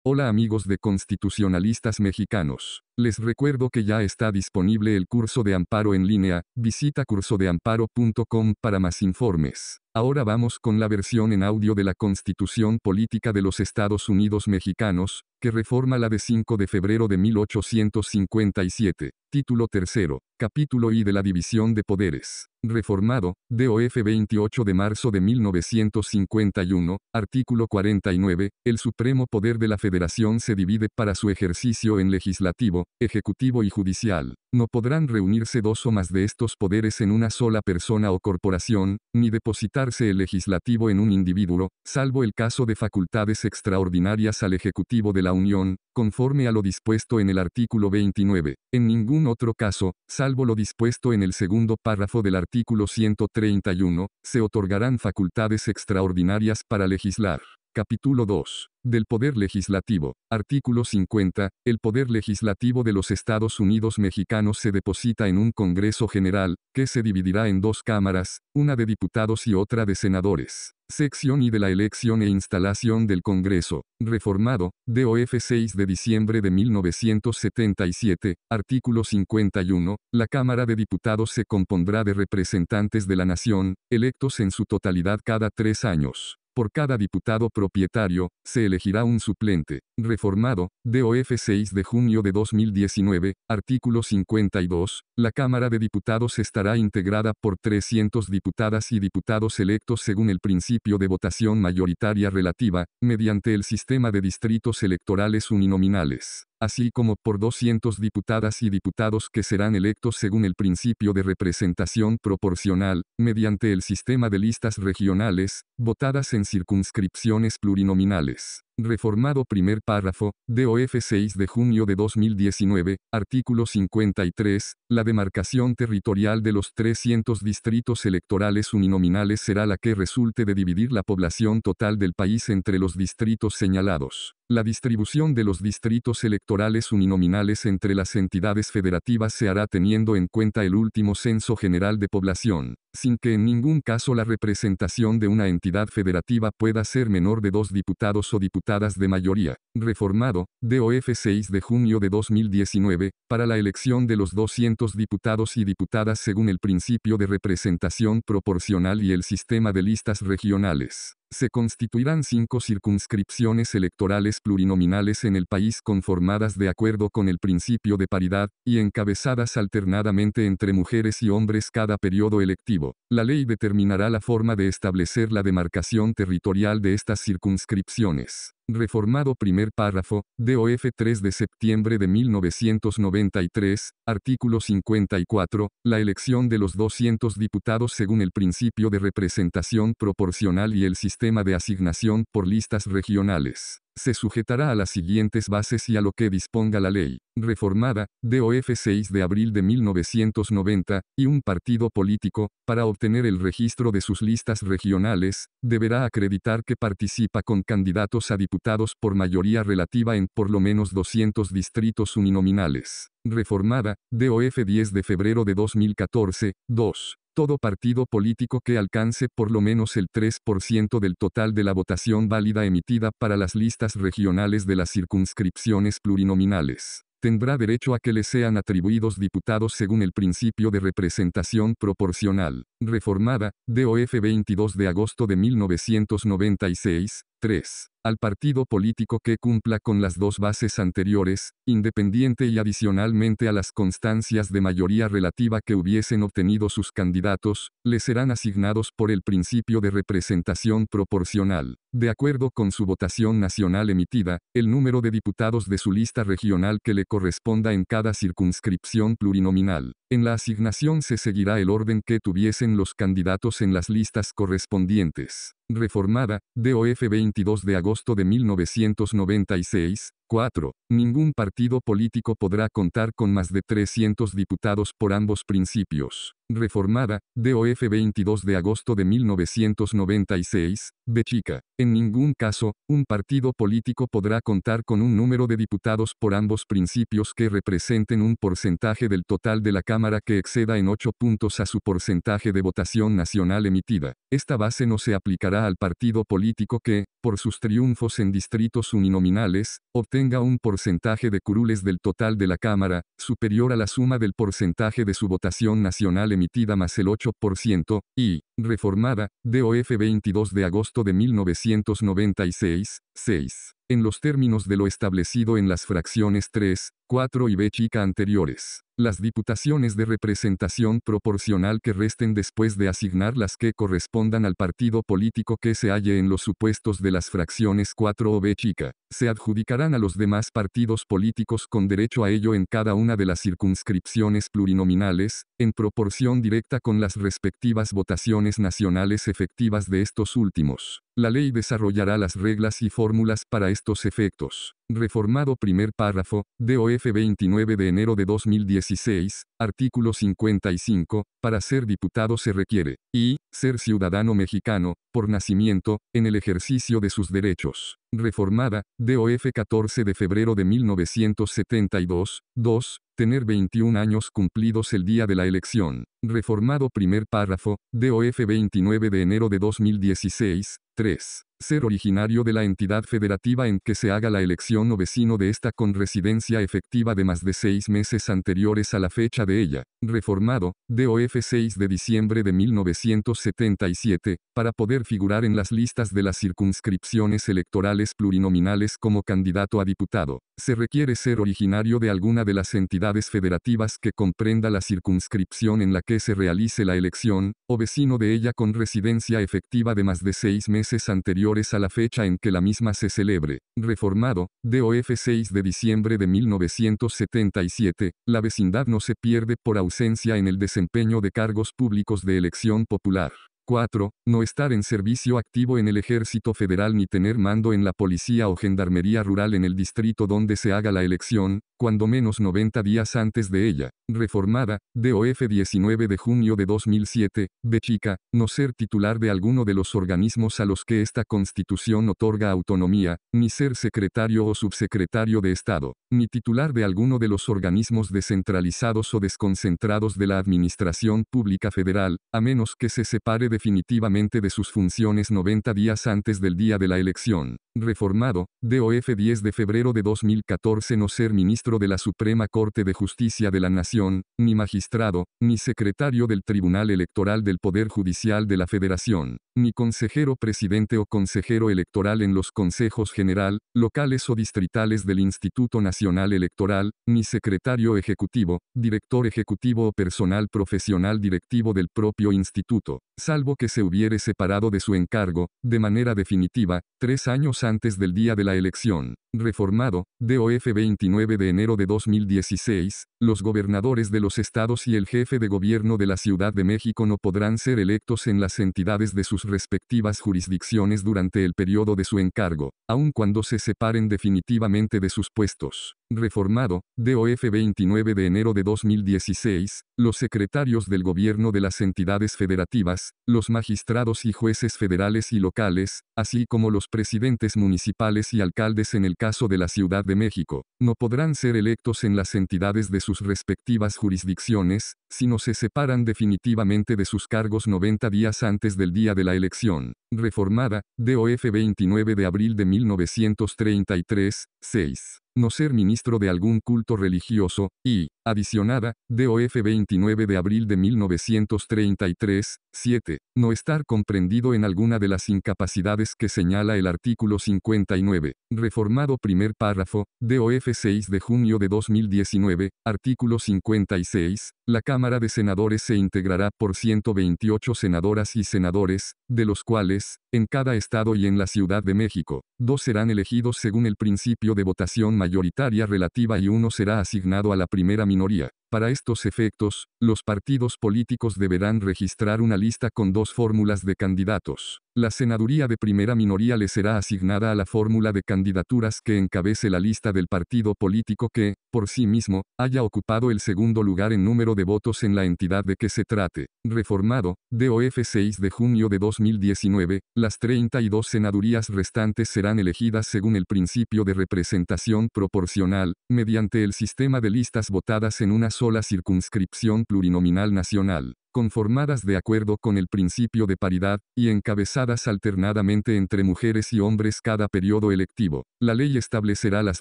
Hola amigos de constitucionalistas mexicanos. Les recuerdo que ya está disponible el curso de amparo en línea, visita cursodeamparo.com para más informes. Ahora vamos con la versión en audio de la Constitución Política de los Estados Unidos Mexicanos, que reforma la de 5 de febrero de 1857. Título tercero. Capítulo I de la División de Poderes. Reformado, DOF 28 de marzo de 1951, artículo 49, el supremo poder de la Federación se divide para su ejercicio en legislativo, ejecutivo y judicial. No podrán reunirse dos o más de estos poderes en una sola persona o corporación, ni depositarse el legislativo en un individuo, salvo el caso de facultades extraordinarias al Ejecutivo de la Unión, conforme a lo dispuesto en el artículo 29. En ningún otro caso, salvo lo dispuesto en el segundo párrafo del artículo 131, se otorgarán facultades extraordinarias para legislar. Capítulo 2. Del Poder Legislativo. Artículo 50. El Poder Legislativo de los Estados Unidos Mexicanos se deposita en un Congreso General, que se dividirá en dos cámaras, una de diputados y otra de senadores. Sección I de la elección e instalación del Congreso. Reformado, DOF 6 de diciembre de 1977, artículo 51, la Cámara de Diputados se compondrá de representantes de la nación, electos en su totalidad cada 3 años. Por cada diputado propietario, se elegirá un suplente. Reformado, DOF 6 de junio de 2019, artículo 52, la Cámara de Diputados estará integrada por 300 diputadas y diputados electos según el principio de votación mayoritaria relativa, mediante el sistema de distritos electorales uninominales, así como por 200 diputadas y diputados que serán electos según el principio de representación proporcional, mediante el sistema de listas regionales, votadas en circunscripciones plurinominales. Reformado primer párrafo, DOF 6 de junio de 2019, artículo 53, la demarcación territorial de los 300 distritos electorales uninominales será la que resulte de dividir la población total del país entre los distritos señalados. La distribución de los distritos electorales uninominales entre las entidades federativas se hará teniendo en cuenta el último censo general de población, sin que en ningún caso la representación de una entidad federativa pueda ser menor de 2 diputados o diputadas de mayoría. Reformado, DOF 6 de junio de 2019, para la elección de los 200 diputados y diputadas según el principio de representación proporcional y el sistema de listas regionales. Se constituirán 5 circunscripciones electorales plurinominales en el país conformadas de acuerdo con el principio de paridad, y encabezadas alternadamente entre mujeres y hombres cada periodo electivo. La ley determinará la forma de establecer la demarcación territorial de estas circunscripciones. Reformado primer párrafo, DOF 3 de septiembre de 1993, artículo 54, la elección de los 200 diputados según el principio de representación proporcional y el sistema de asignación por listas regionales. Se sujetará a las siguientes bases y a lo que disponga la ley. Reformada, DOF 6 de abril de 1990, y un partido político, para obtener el registro de sus listas regionales, deberá acreditar que participa con candidatos a diputados por mayoría relativa en por lo menos 200 distritos uninominales. Reformada, DOF 10 de febrero de 2014, 2. Todo partido político que alcance por lo menos el 3% del total de la votación válida emitida para las listas regionales de las circunscripciones plurinominales tendrá derecho a que le sean atribuidos diputados según el principio de representación proporcional. Reformada, DOF 22 de agosto de 1996, 3. Al partido político que cumpla con las dos bases anteriores, independiente y adicionalmente a las constancias de mayoría relativa que hubiesen obtenido sus candidatos, le serán asignados por el principio de representación proporcional, de acuerdo con su votación nacional emitida, el número de diputados de su lista regional que le corresponda en cada circunscripción plurinominal. En la asignación se seguirá el orden que tuviesen los candidatos en las listas correspondientes. Reformada, DOF 22 de agosto de 1996, 4. Ningún partido político podrá contar con más de 300 diputados por ambos principios. Reformada, DOF 22 de agosto de 1996, B chica. En ningún caso, un partido político podrá contar con un número de diputados por ambos principios que representen un porcentaje del total de la Cámara que exceda en 8 puntos a su porcentaje de votación nacional emitida. Esta base no se aplicará al partido político que, por sus triunfos en distritos uninominales, obtenga un porcentaje de curules del total de la Cámara, superior a la suma del porcentaje de su votación nacional emitida más el 8%, y, reformada, DOF 22 de agosto de 1996, 6. En los términos de lo establecido en las fracciones 3, 4 y B chica anteriores. Las diputaciones de representación proporcional que resten después de asignar las que correspondan al partido político que se halle en los supuestos de las fracciones 4 o B chica, se adjudicarán a los demás partidos políticos con derecho a ello en cada una de las circunscripciones plurinominales, en proporción directa con las respectivas votaciones nacionales efectivas de estos últimos. La ley desarrollará las reglas y fórmulas para estos efectos. Reformado primer párrafo, DOF 29 de enero de 2016, artículo 55, para ser diputado se requiere, y, ser ciudadano mexicano, por nacimiento, en el ejercicio de sus derechos. Reformada, DOF 14 de febrero de 1972, 2. Tener 21 años cumplidos el día de la elección. Reformado primer párrafo, DOF 29 de enero de 2016, 3. Ser originario de la entidad federativa en que se haga la elección o vecino de esta con residencia efectiva de más de 6 meses anteriores a la fecha de ella. Reformado, DOF 6 de diciembre de 1977, para poder figurar en las listas de las circunscripciones electorales plurinominales como candidato a diputado. Se requiere ser originario de alguna de las entidades federativas que comprenda la circunscripción en la que se realice la elección, o vecino de ella con residencia efectiva de más de 6 meses anteriores a la fecha en que la misma se celebre. Reformado, DOF 6 de diciembre de 1977, la vecindad no se pierde por ausencia en el desempeño de cargos públicos de elección popular. 4. No estar en servicio activo en el Ejército Federal ni tener mando en la Policía o Gendarmería Rural en el distrito donde se haga la elección, cuando menos 90 días antes de ella. Reformada, DOF 19 de junio de 2007, B chica, no ser titular de alguno de los organismos a los que esta Constitución otorga autonomía, ni ser secretario o subsecretario de Estado, ni titular de alguno de los organismos descentralizados o desconcentrados de la Administración Pública Federal, a menos que se separe definitivamente de sus funciones 90 días antes del día de la elección. Reformado, DOF 10 de febrero de 2014 no ser ministro de la Suprema Corte de Justicia de la Nación, ni magistrado, ni secretario del Tribunal Electoral del Poder Judicial de la Federación, ni consejero presidente o consejero electoral en los consejos general, locales o distritales del Instituto Nacional Electoral, ni secretario ejecutivo, director ejecutivo o personal profesional directivo del propio instituto, salvo que se hubiere separado de su encargo, de manera definitiva, 3 años antes del día de la elección. Reformado, DOF 29 de enero de 2016, los gobernadores de los estados y el jefe de gobierno de la Ciudad de México no podrán ser electos en las entidades de sus respectivas jurisdicciones durante el periodo de su encargo, aun cuando se separen definitivamente de sus puestos. Reformado, DOF 29 de enero de 2016, los secretarios del gobierno de las entidades federativas, los magistrados y jueces federales y locales, así como los presidentes municipales y alcaldes en el caso de la Ciudad de México, no podrán ser electos en las entidades de sus respectivas jurisdicciones, si no se separan definitivamente de sus cargos 90 días antes del día de la elección. Reformada, DOF 29 de abril de 1933, 6. No ser ministro de algún culto religioso, y, adicionada, DOF 29 de abril de 1933, 7. No estar comprendido en alguna de las incapacidades que señala el artículo 59. Reformado primer párrafo, DOF 6 de junio de 2019, artículo 56. La Cámara de Senadores se integrará por 128 senadoras y senadores, de los cuales, en cada estado y en la Ciudad de México, 2 serán elegidos según el principio de votación mayoritaria relativa y 1 será asignado a la primera minoría. Para estos efectos, los partidos políticos deberán registrar una lista con 2 fórmulas de candidatos. La senaduría de primera minoría le será asignada a la fórmula de candidaturas que encabece la lista del partido político que, por sí mismo, haya ocupado el segundo lugar en número de votos en la entidad de que se trate. Reformado, DOF 6 de junio de 2019, las 32 senadurías restantes serán elegidas según el principio de representación proporcional, mediante el sistema de listas votadas en una sola circunscripción plurinominal nacional, conformadas de acuerdo con el principio de paridad, y encabezadas alternadamente entre mujeres y hombres cada periodo electivo. La ley establecerá las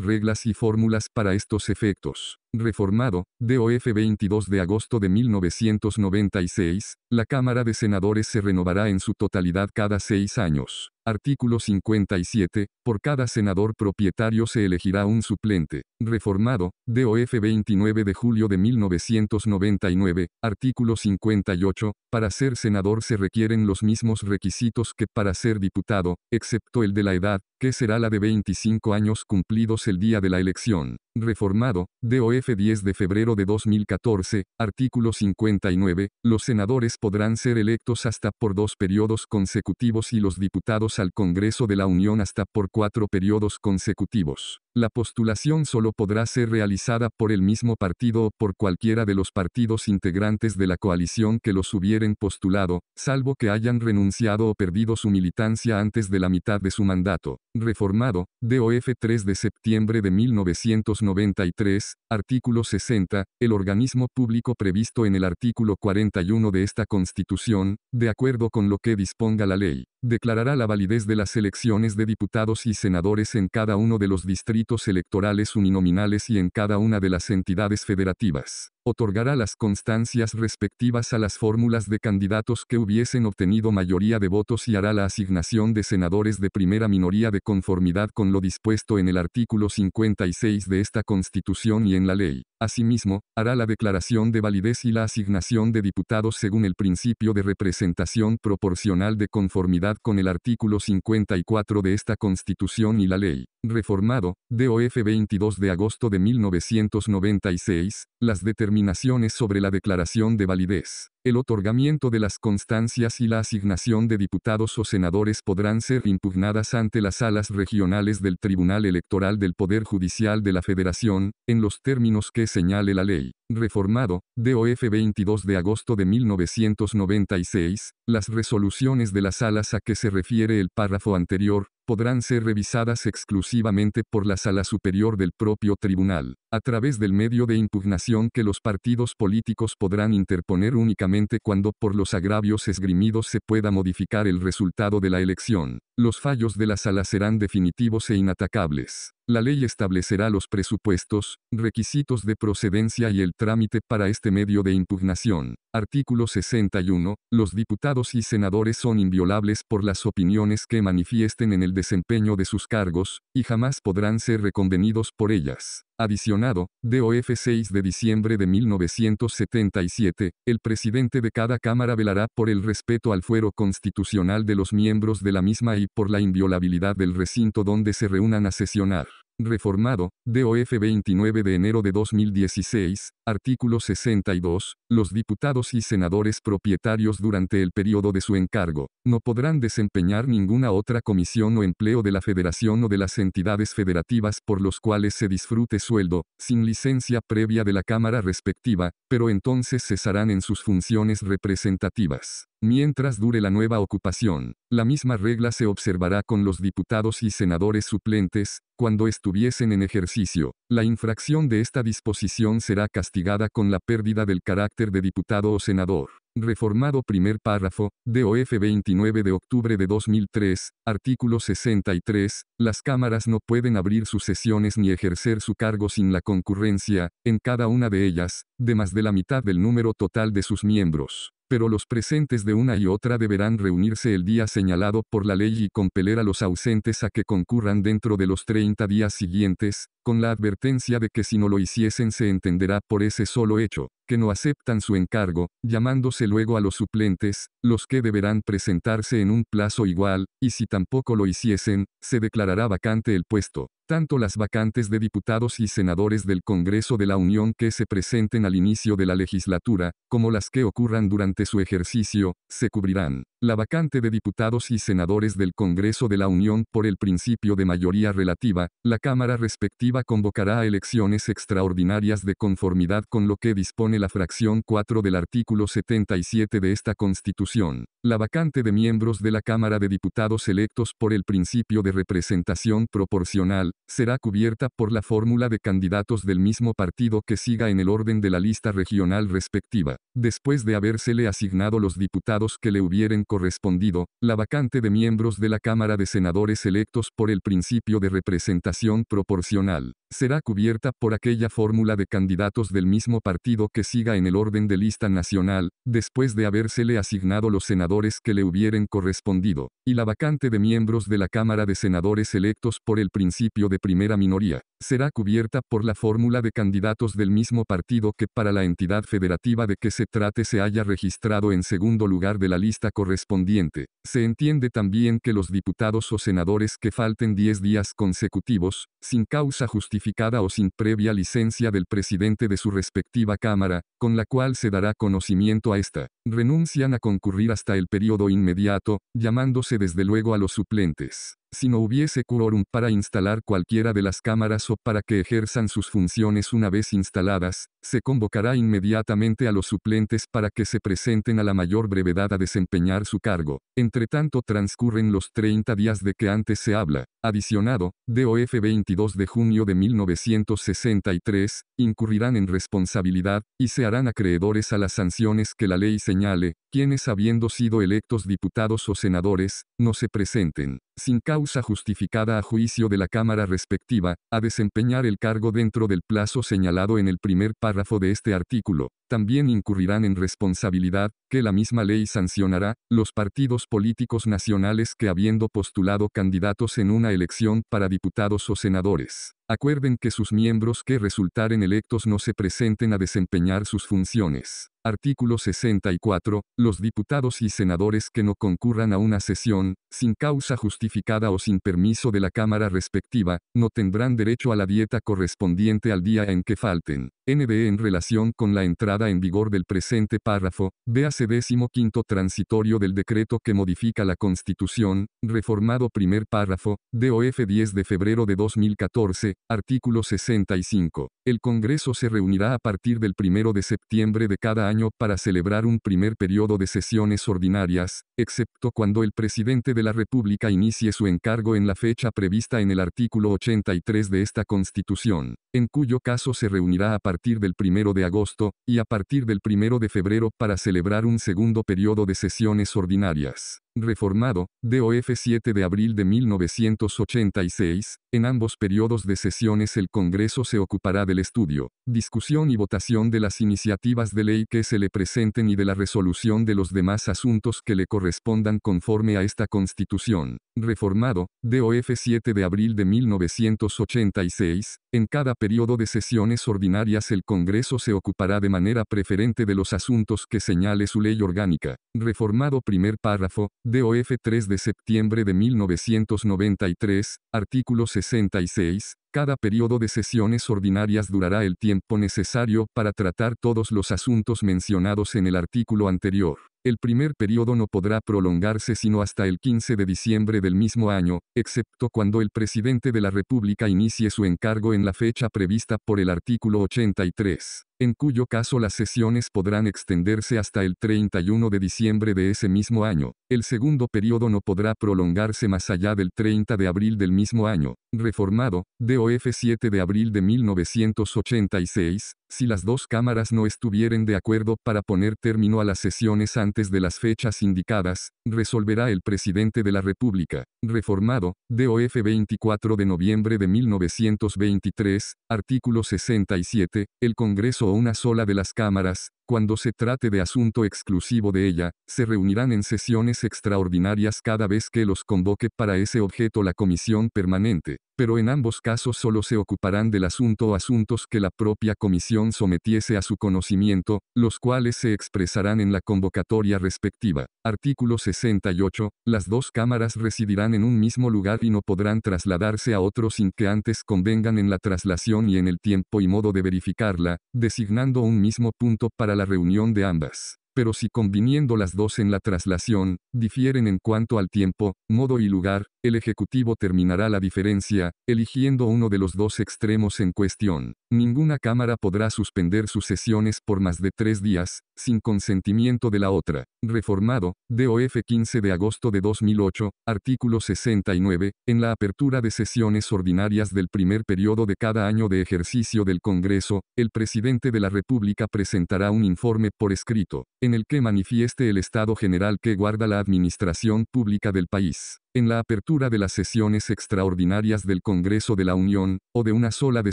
reglas y fórmulas para estos efectos. Reformado, DOF 22 de agosto de 1996, la Cámara de Senadores se renovará en su totalidad cada 6 años. Artículo 57. Por cada senador propietario se elegirá un suplente. Reformado, DOF 29 de julio de 1999. Artículo 58. Para ser senador se requieren los mismos requisitos que para ser diputado, excepto el de la edad, que será la de 25 años cumplidos el día de la elección. Reformado, DOF 10 de febrero de 2014, artículo 59, los senadores podrán ser electos hasta por 2 periodos consecutivos y los diputados al Congreso de la Unión hasta por 4 periodos consecutivos. La postulación solo podrá ser realizada por el mismo partido o por cualquiera de los partidos integrantes de la coalición que los hubieren postulado, salvo que hayan renunciado o perdido su militancia antes de la mitad de su mandato. Reformado, DOF 3 de septiembre de 1993, artículo 60, el organismo público previsto en el artículo 41 de esta Constitución, de acuerdo con lo que disponga la ley, declarará la validez de las elecciones de diputados y senadores en cada uno de los distritos electorales uninominales y en cada una de las entidades federativas. Otorgará las constancias respectivas a las fórmulas de candidatos que hubiesen obtenido mayoría de votos y hará la asignación de senadores de primera minoría de conformidad con lo dispuesto en el artículo 56 de esta Constitución y en la ley. Asimismo, hará la declaración de validez y la asignación de diputados según el principio de representación proporcional de conformidad con el artículo 54 de esta Constitución y la ley. Reformado, DOF 22 de agosto de 1996, las determinaciones sobre la declaración de validez, el otorgamiento de las constancias y la asignación de diputados o senadores podrán ser impugnadas ante las salas regionales del Tribunal Electoral del Poder Judicial de la Federación, en los términos que señale la ley. Reformado, DOF 22 de agosto de 1996, las resoluciones de las salas a que se refiere el párrafo anterior, podrán ser revisadas exclusivamente por la Sala Superior del propio tribunal, a través del medio de impugnación que los partidos políticos podrán interponer únicamente cuando por los agravios esgrimidos se pueda modificar el resultado de la elección. Los fallos de la Sala serán definitivos e inatacables. La ley establecerá los presupuestos, requisitos de procedencia y el trámite para este medio de impugnación. Artículo 61. Los diputados y senadores son inviolables por las opiniones que manifiesten en el desempeño de sus cargos, y jamás podrán ser reconvenidos por ellas. Adicionado, DOF 6 de diciembre de 1977, el presidente de cada Cámara velará por el respeto al fuero constitucional de los miembros de la misma y por la inviolabilidad del recinto donde se reúnan a sesionar. Reformado, DOF 29 de enero de 2016, artículo 62, los diputados y senadores propietarios durante el periodo de su encargo, no podrán desempeñar ninguna otra comisión o empleo de la Federación o de las entidades federativas por los cuales se disfrute sueldo, sin licencia previa de la Cámara respectiva, pero entonces cesarán en sus funciones representativas. Mientras dure la nueva ocupación, la misma regla se observará con los diputados y senadores suplentes, cuando estuviesen en ejercicio. La infracción de esta disposición será castigada con la pérdida del carácter de diputado o senador. Reformado primer párrafo, DOF 29 de octubre de 2003, artículo 63, las cámaras no pueden abrir sus sesiones ni ejercer su cargo sin la concurrencia, en cada una de ellas, de más de la mitad del número total de sus miembros. Pero los presentes de una y otra deberán reunirse el día señalado por la ley y compeler a los ausentes a que concurran dentro de los 30 días siguientes, con la advertencia de que si no lo hiciesen se entenderá por ese solo hecho que no aceptan su encargo, llamándose luego a los suplentes, los que deberán presentarse en un plazo igual, y si tampoco lo hiciesen, se declarará vacante el puesto. Tanto las vacantes de diputados y senadores del Congreso de la Unión que se presenten al inicio de la legislatura, como las que ocurran durante su ejercicio, se cubrirán. La vacante de diputados y senadores del Congreso de la Unión por el principio de mayoría relativa, la Cámara respectiva convocará a elecciones extraordinarias de conformidad con lo que dispone la fracción 4 del artículo 77 de esta Constitución. La vacante de miembros de la Cámara de Diputados electos por el principio de representación proporcional, será cubierta por la fórmula de candidatos del mismo partido que siga en el orden de la lista regional respectiva. Después de habérsele asignado los diputados que le hubieren correspondido, la vacante de miembros de la Cámara de Senadores electos por el principio de representación proporcional, será cubierta por aquella fórmula de candidatos del mismo partido que siga en el orden de lista nacional, después de habérsele asignado los senadores que le hubieren correspondido, y la vacante de miembros de la Cámara de Senadores electos por el principio de primera minoría, será cubierta por la fórmula de candidatos del mismo partido que para la entidad federativa de que se trate se haya registrado en segundo lugar de la lista correspondiente. Se entiende también que los diputados o senadores que falten 10 días consecutivos, sin causa justificada o sin previa licencia del presidente de su respectiva Cámara, con la cual se dará conocimiento a esta, renuncian a concurrir hasta el periodo inmediato, llamándose desde luego a los suplentes. Si no hubiese quórum para instalar cualquiera de las cámaras o para que ejerzan sus funciones una vez instaladas, se convocará inmediatamente a los suplentes para que se presenten a la mayor brevedad a desempeñar su cargo. Entre tanto transcurren los 30 días de que antes se habla. Adicionado, DOF 22 de junio de 1963, incurrirán en responsabilidad, y se harán acreedores a las sanciones que la ley señale, quienes habiendo sido electos diputados o senadores, no se presenten, sin causa justificada a juicio de la Cámara respectiva, a desempeñar el cargo dentro del plazo señalado en el primer párrafo de este artículo. También incurrirán en responsabilidad, que la misma ley sancionará, los partidos políticos nacionales que habiendo postulado candidatos en una elección para diputados o senadores, acuerden que sus miembros que resultaren electos no se presenten a desempeñar sus funciones. Artículo 64. Los diputados y senadores que no concurran a una sesión, sin causa justificada o sin permiso de la Cámara respectiva, no tendrán derecho a la dieta correspondiente al día en que falten. NB en relación con la entrada en vigor del presente párrafo, véase 15º transitorio del decreto que modifica la Constitución, reformado primer párrafo, DOF 10 de febrero de 2014, artículo 65. El Congreso se reunirá a partir del 1 de septiembre de cada año para celebrar un primer periodo de sesiones ordinarias, excepto cuando el presidente de la República inicie su encargo en la fecha prevista en el artículo 83 de esta Constitución, en cuyo caso se reunirá a partir del 1 de agosto, y a partir del 1 de febrero para celebrar un segundo periodo de sesiones ordinarias. Reformado, DOF 7 de abril de 1986, en ambos periodos de sesiones el Congreso se ocupará del estudio, discusión y votación de las iniciativas de ley que se le presenten y de la resolución de los demás asuntos que le correspondan conforme a esta Constitución. Reformado, DOF 7 de abril de 1986, en cada periodo de sesiones ordinarias el Congreso se ocupará de manera preferente de los asuntos que señale su ley orgánica. Reformado primer párrafo, DOF 3 de septiembre de 1993, artículo 66, cada periodo de sesiones ordinarias durará el tiempo necesario para tratar todos los asuntos mencionados en el artículo anterior. El primer periodo no podrá prolongarse sino hasta el 15 de diciembre del mismo año, excepto cuando el presidente de la República inicie su encargo en la fecha prevista por el artículo 83, en cuyo caso las sesiones podrán extenderse hasta el 31 de diciembre de ese mismo año. El segundo periodo no podrá prolongarse más allá del 30 de abril del mismo año. Reformado, DOF 7 de abril de 1986, si las dos cámaras no estuvieren de acuerdo para poner término a las sesiones antes de las fechas indicadas, resolverá el presidente de la República. Reformado, DOF 24 de noviembre de 1923, artículo 67, el Congreso o una sola de las cámaras, cuando se trate de asunto exclusivo de ella, se reunirán en sesiones extraordinarias cada vez que los convoque para ese objeto la comisión permanente. pero en ambos casos solo se ocuparán del asunto o asuntos que la propia comisión sometiese a su conocimiento, los cuales se expresarán en la convocatoria respectiva. Artículo 68. Las dos cámaras residirán en un mismo lugar y no podrán trasladarse a otro sin que antes convengan en la traslación y en el tiempo y modo de verificarla, designando un mismo punto para la reunión de ambas. Pero si conviniendo las dos en la traslación, difieren en cuanto al tiempo, modo y lugar, el Ejecutivo terminará la diferencia, eligiendo uno de los dos extremos en cuestión. Ninguna Cámara podrá suspender sus sesiones por más de 3 días, sin consentimiento de la otra. Reformado, DOF 15 de agosto de 2008, artículo 69, en la apertura de sesiones ordinarias del primer periodo de cada año de ejercicio del Congreso, el Presidente de la República presentará un informe por escrito, en el que manifieste el estado general que guarda la administración pública del país. En la apertura de las sesiones extraordinarias del Congreso de la Unión, o de una sola de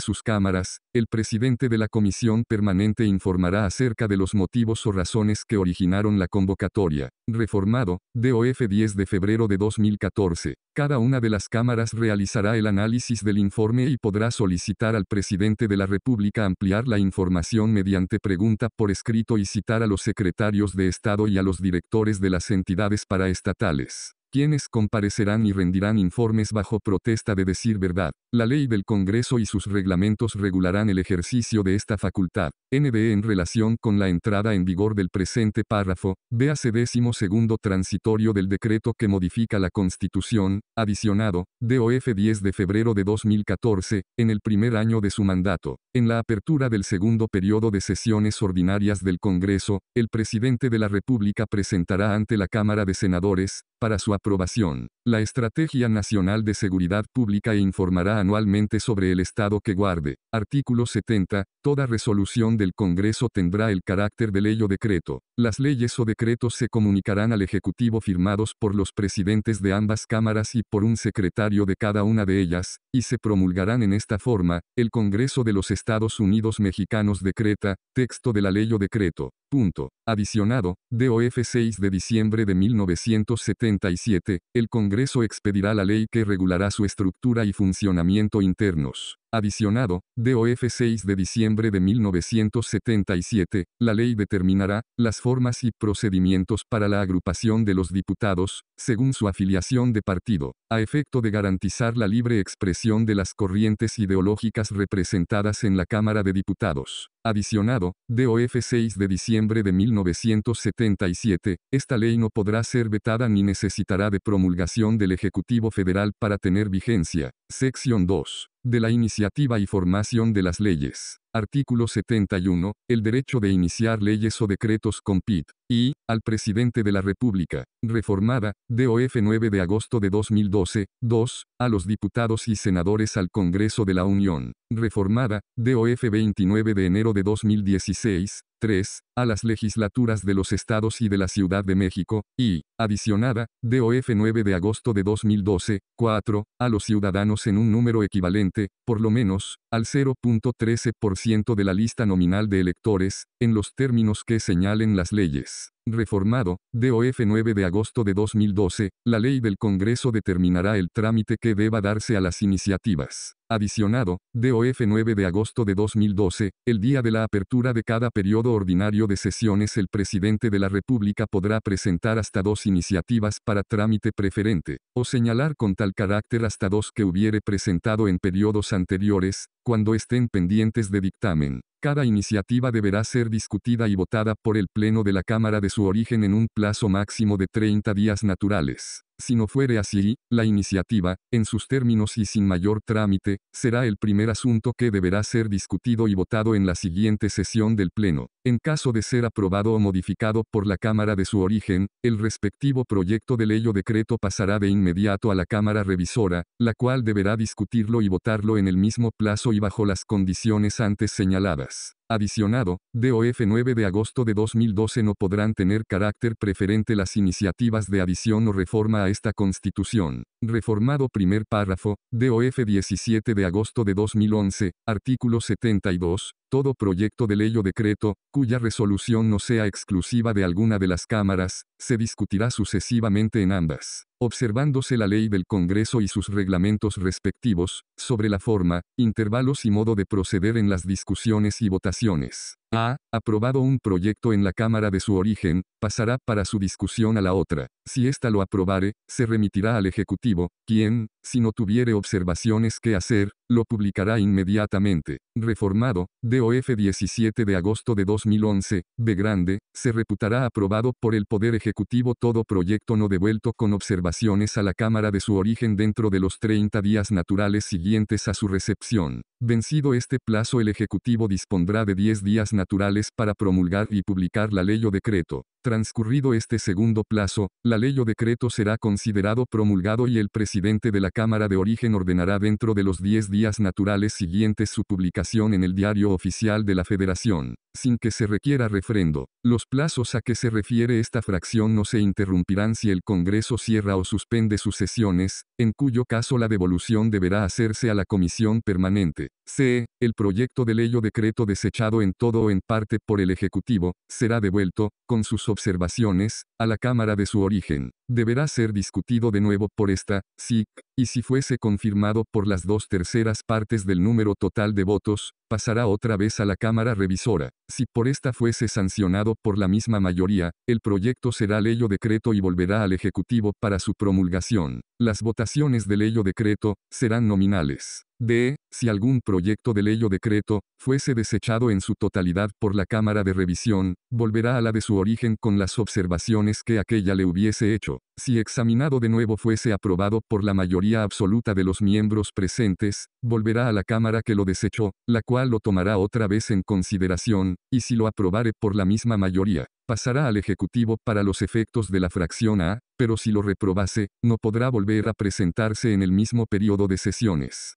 sus cámaras, el presidente de la Comisión Permanente informará acerca de los motivos o razones que originaron la convocatoria. Reformado, DOF 10 de febrero de 2014. Cada una de las cámaras realizará el análisis del informe y podrá solicitar al presidente de la República ampliar la información mediante pregunta por escrito y citar a los secretarios de Estado y a los directores de las entidades paraestatales, quienes comparecerán y rendirán informes bajo protesta de decir verdad. La ley del Congreso y sus reglamentos regularán el ejercicio de esta facultad. NB en relación con la entrada en vigor del presente párrafo, véase 12º transitorio del decreto que modifica la Constitución, adicionado, DOF 10 de febrero de 2014, en el primer año de su mandato. En la apertura del segundo periodo de sesiones ordinarias del Congreso, el presidente de la República presentará ante la Cámara de Senadores, para su aprobación, la Estrategia Nacional de Seguridad Pública e informará anualmente sobre el estado que guarde. Artículo 70. Toda resolución del Congreso tendrá el carácter de ley o decreto. Las leyes o decretos se comunicarán al Ejecutivo firmados por los presidentes de ambas cámaras y por un secretario de cada una de ellas, y se promulgarán en esta forma. El Congreso de los Estados Unidos Mexicanos decreta, texto de la ley o decreto. Punto. Adicionado, DOF 6 de diciembre de 1977, el Congreso expedirá la ley que regulará su estructura y funcionamiento internos. Adicionado, DOF 6 de diciembre de 1977, la ley determinará las formas y procedimientos para la agrupación de los diputados, según su afiliación de partido, a efecto de garantizar la libre expresión de las corrientes ideológicas representadas en la Cámara de Diputados. Adicionado, DOF 6 de diciembre de 1977, esta ley no podrá ser vetada ni necesitará de promulgación del Ejecutivo Federal para tener vigencia. Sección 2. De la iniciativa y formación de las leyes. Artículo 71. El derecho de iniciar leyes o decretos compete, y, al Presidente de la República. Reformada, DOF 9 de agosto de 2012. 2. A los diputados y senadores al Congreso de la Unión. Reformada, DOF 29 de enero de 2016. 3. A las legislaturas de los estados y de la Ciudad de México, y, adicionada, DOF 9 de agosto de 2012. 4. A los ciudadanos en un número equivalente, por lo menos, al 0.13% de la lista nominal de electores, en los términos que señalen las leyes. Reformado, DOF 9 de agosto de 2012, la ley del Congreso determinará el trámite que deba darse a las iniciativas. Adicionado, DOF 9 de agosto de 2012, el día de la apertura de cada periodo ordinario de sesiones el presidente de la República podrá presentar hasta 2 iniciativas para trámite preferente, o señalar con tal carácter hasta 2 que hubiere presentado en periodos anteriores, cuando estén pendientes de dictamen. Cada iniciativa deberá ser discutida y votada por el Pleno de la Cámara de su origen en un plazo máximo de 30 días naturales. Si no fuere así, la iniciativa, en sus términos y sin mayor trámite, será el primer asunto que deberá ser discutido y votado en la siguiente sesión del Pleno. En caso de ser aprobado o modificado por la Cámara de su origen, el respectivo proyecto de ley o decreto pasará de inmediato a la Cámara Revisora, la cual deberá discutirlo y votarlo en el mismo plazo y bajo las condiciones antes señaladas. Adicionado, DOF 9 de agosto de 2012 no podrán tener carácter preferente las iniciativas de adición o reforma a esta Constitución. Reformado primer párrafo, DOF 17 de agosto de 2011, artículo 72. todo proyecto de ley o decreto, cuya resolución no sea exclusiva de alguna de las cámaras, se discutirá sucesivamente en ambas, observándose la ley del Congreso y sus reglamentos respectivos, sobre la forma, intervalos y modo de proceder en las discusiones y votaciones. A. Aprobado un proyecto en la Cámara de su origen, pasará para su discusión a la otra. Si ésta lo aprobare, se remitirá al Ejecutivo, quien, si no tuviere observaciones que hacer, lo publicará inmediatamente. Reformado, DOF 17 de agosto de 2011, B grande, se reputará aprobado por el Poder Ejecutivo todo proyecto no devuelto con observaciones a la Cámara de su origen dentro de los 30 días naturales siguientes a su recepción. Vencido este plazo, el Ejecutivo dispondrá de 10 días naturales para promulgar y publicar la ley o decreto. Transcurrido este segundo plazo, la ley o decreto será considerado promulgado y el presidente de la Cámara de origen ordenará dentro de los 10 días naturales siguientes su publicación en el Diario Oficial de la Federación, sin que se requiera refrendo. Los plazos a que se refiere esta fracción no se interrumpirán si el Congreso cierra o suspende sus sesiones, en cuyo caso la devolución deberá hacerse a la Comisión Permanente. C. El proyecto de ley o decreto desechado en todo o en parte por el Ejecutivo, será devuelto, con sus observaciones, a la Cámara de su origen. Deberá ser discutido de nuevo por esta, SIC, y si fuese confirmado por las 2/3 partes del número total de votos, pasará otra vez a la Cámara Revisora. Si por esta fuese sancionado por la misma mayoría, el proyecto será ley o decreto y volverá al Ejecutivo para su promulgación. Las votaciones de ley o decreto serán nominales. D. Si algún proyecto de ley o decreto fuese desechado en su totalidad por la Cámara de Revisión, volverá a la de su origen con las observaciones que aquella le hubiese hecho. Si examinado de nuevo fuese aprobado por la mayoría absoluta de los miembros presentes, volverá a la Cámara que lo desechó, la cual lo tomará otra vez en consideración, y si lo aprobare por la misma mayoría, pasará al Ejecutivo para los efectos de la fracción A, pero si lo reprobase, no podrá volver a presentarse en el mismo periodo de sesiones.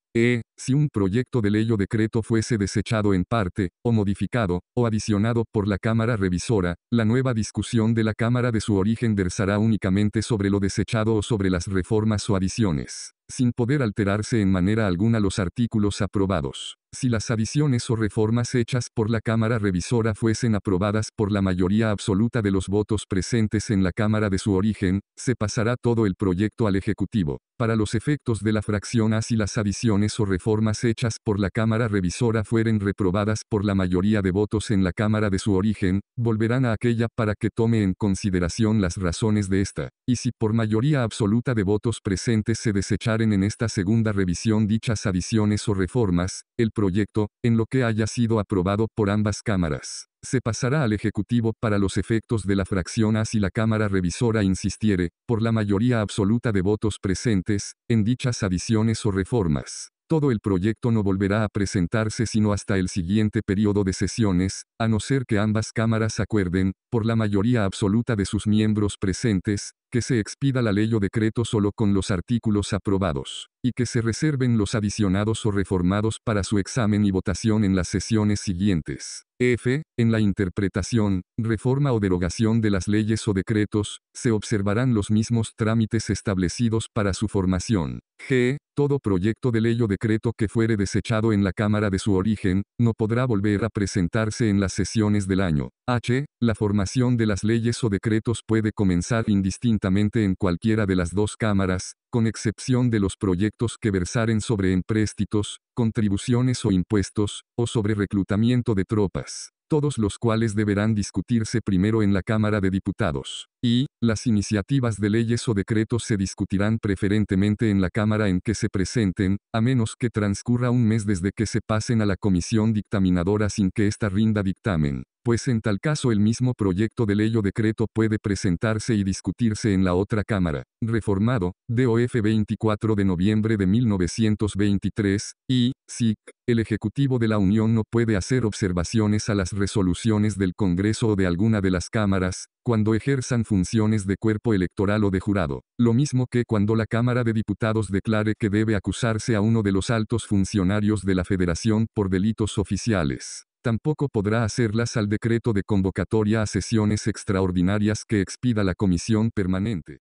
Si un proyecto de ley o decreto fuese desechado en parte, o modificado, o adicionado por la Cámara Revisora, la nueva discusión de la Cámara de su origen versará únicamente sobre lo desechado o sobre las reformas o adiciones, sin poder alterarse en manera alguna los artículos aprobados. Si las adiciones o reformas hechas por la Cámara Revisora fuesen aprobadas por la mayoría absoluta de los votos presentes en la Cámara de su origen, se pasará todo el proyecto al Ejecutivo. Para los efectos de la fracción A, si las adiciones o reformas hechas por la Cámara Revisora fueren reprobadas por la mayoría de votos en la Cámara de su origen, volverán a aquella para que tome en consideración las razones de esta. Y si por mayoría absoluta de votos presentes se desecharen en esta segunda revisión dichas adiciones o reformas, el proyecto, en lo que haya sido aprobado por ambas cámaras, se pasará al Ejecutivo para los efectos de la fracción A si la Cámara Revisora insistiere, por la mayoría absoluta de votos presentes, en dichas adiciones o reformas. Todo el proyecto no volverá a presentarse sino hasta el siguiente periodo de sesiones, a no ser que ambas cámaras acuerden, por la mayoría absoluta de sus miembros presentes, que se expida la ley o decreto solo con los artículos aprobados, y que se reserven los adicionados o reformados para su examen y votación en las sesiones siguientes. F. En la interpretación, reforma o derogación de las leyes o decretos, se observarán los mismos trámites establecidos para su formación. G. Todo proyecto de ley o decreto que fuere desechado en la Cámara de su origen, no podrá volver a presentarse en las sesiones del año. H. La formación de las leyes o decretos puede comenzar indistintamente en cualquiera de las dos cámaras, con excepción de los proyectos que versaren sobre empréstitos, contribuciones o impuestos, o sobre reclutamiento de tropas, todos los cuales deberán discutirse primero en la Cámara de Diputados. Y, las iniciativas de leyes o decretos se discutirán preferentemente en la Cámara en que se presenten, a menos que transcurra un mes desde que se pasen a la comisión dictaminadora sin que ésta rinda dictamen, pues en tal caso el mismo proyecto de ley o decreto puede presentarse y discutirse en la otra Cámara. Reformado, DOF 24 de noviembre de 1923, y, SIC, el Ejecutivo de la Unión no puede hacer observaciones a las resoluciones del Congreso o de alguna de las cámaras, cuando ejerzan funciones de cuerpo electoral o de jurado, lo mismo que cuando la Cámara de Diputados declare que debe acusarse a uno de los altos funcionarios de la Federación por delitos oficiales. Tampoco podrá hacerlas al decreto de convocatoria a sesiones extraordinarias que expida la Comisión Permanente.